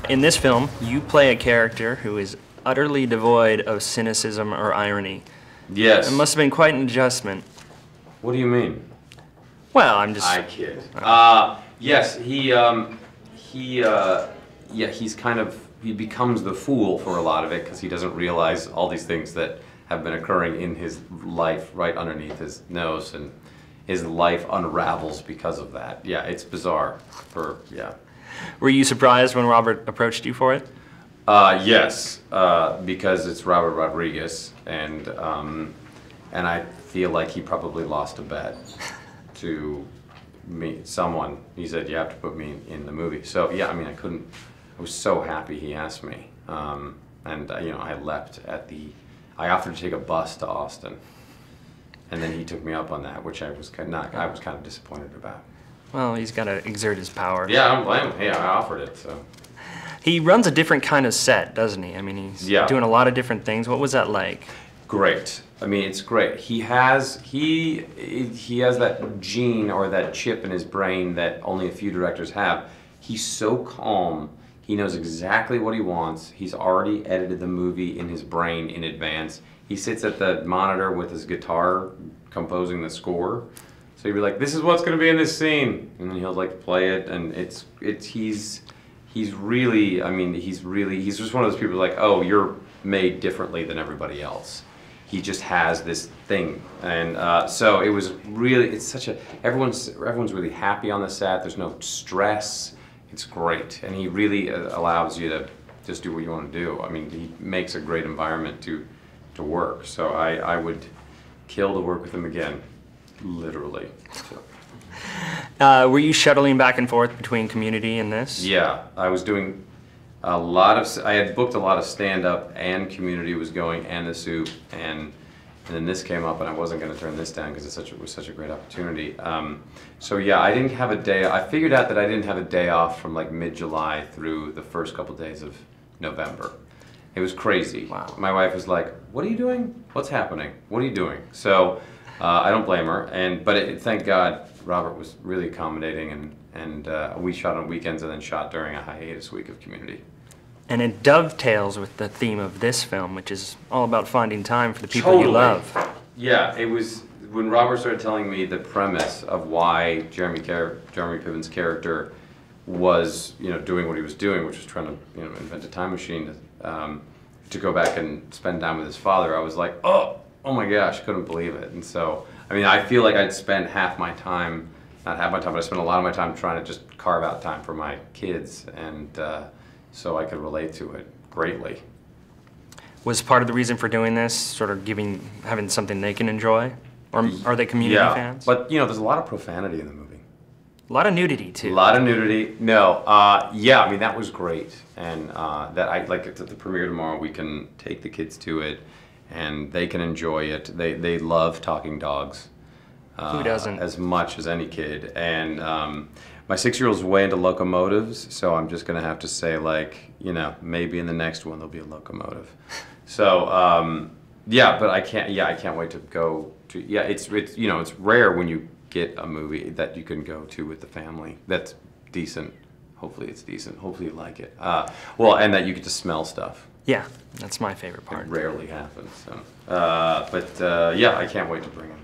In this film, you play a character who is utterly devoid of cynicism or irony. Yes. It must have been quite an adjustment. What do you mean? Well, I'm just... I kid. Yes, he's kind of, he becomes the fool for a lot of it because he doesn't realize all these things that have been occurring in his life right underneath his nose, and his life unravels because of that. Yeah, it's bizarre. Were you surprised when Robert approached you for it? Yes, because it's Robert Rodriguez, and I feel like he probably lost a bet to someone. He said, you have to put me in the movie. So yeah, I mean, I was so happy he asked me. And you know, I leapt at I offered to take a bus to Austin. And then he took me up on that, which I was kind of disappointed about. Well, he's got to exert his power. Yeah, I don't blame him. Yeah, I offered it, so. He runs a different kind of set, doesn't he? I mean, he's doing a lot of different things. What was that like? Great. I mean, it's great. He has that gene or that chip in his brain that only a few directors have. He's so calm. He knows exactly what he wants. He's already edited the movie in his brain in advance. He sits at the monitor with his guitar composing the score. So he'd be like, this is what's going to be in this scene. And then he'll like play it, and he's really, I mean, he's just one of those people like, oh, you're made differently than everybody else. He just has this thing. And so it was really, it's such a, everyone's really happy on the set. There's no stress. It's great. And he really allows you to just do what you want to do. I mean, he makes a great environment to work. So I would kill to work with him again, literally. So. Were you shuttling back and forth between Community and this? Yeah, I was doing a lot of, I had booked a lot of stand-up, and Community was going, and The Soup, and then this came up, and I wasn't going to turn this down because it was such a great opportunity. So yeah, I didn't have a day, I figured out that I didn't have a day off from like mid-July through the first couple days of November. It was crazy. Wow. My wife was like, what are you doing? What's happening? What are you doing? So I don't blame her, but thank God Robert was really accommodating, and we shot on weekends and then shot during a hiatus week of Community. And it dovetails with the theme of this film, which is all about finding time for the people you love. Yeah, it was, when Robert started telling me the premise of why Jeremy Piven's character was, you know, doing what he was doing, which was trying to, you know, invent a time machine to go back and spend time with his father, I was like, oh my gosh, couldn't believe it. And so, I mean, I feel like I'd spend half my time, not half my time, but I spent a lot of my time trying to just carve out time for my kids, and so I could relate to it greatly. Was part of the reason for doing this sort of having something they can enjoy? Or are they Community fans? But you know, there's a lot of profanity in the movie. A lot of nudity too. A lot of nudity. No, yeah, I mean, that was great. And that I like at the premiere tomorrow, we can take the kids to it and they can enjoy it. They love talking dogs. Who doesn't? As much as any kid. And my 6-year-old's way into locomotives, so I'm just gonna have to say, like, you know, maybe in the next one there'll be a locomotive. So yeah, but I can't wait to go to. Yeah, it's you know, it's rare when you get a movie that you can go to with the family that's decent. Hopefully it's decent. Hopefully you like it. Well, and that you get to smell stuff. Yeah, that's my favorite part. It rarely happens. So, but yeah, I can't wait to bring it.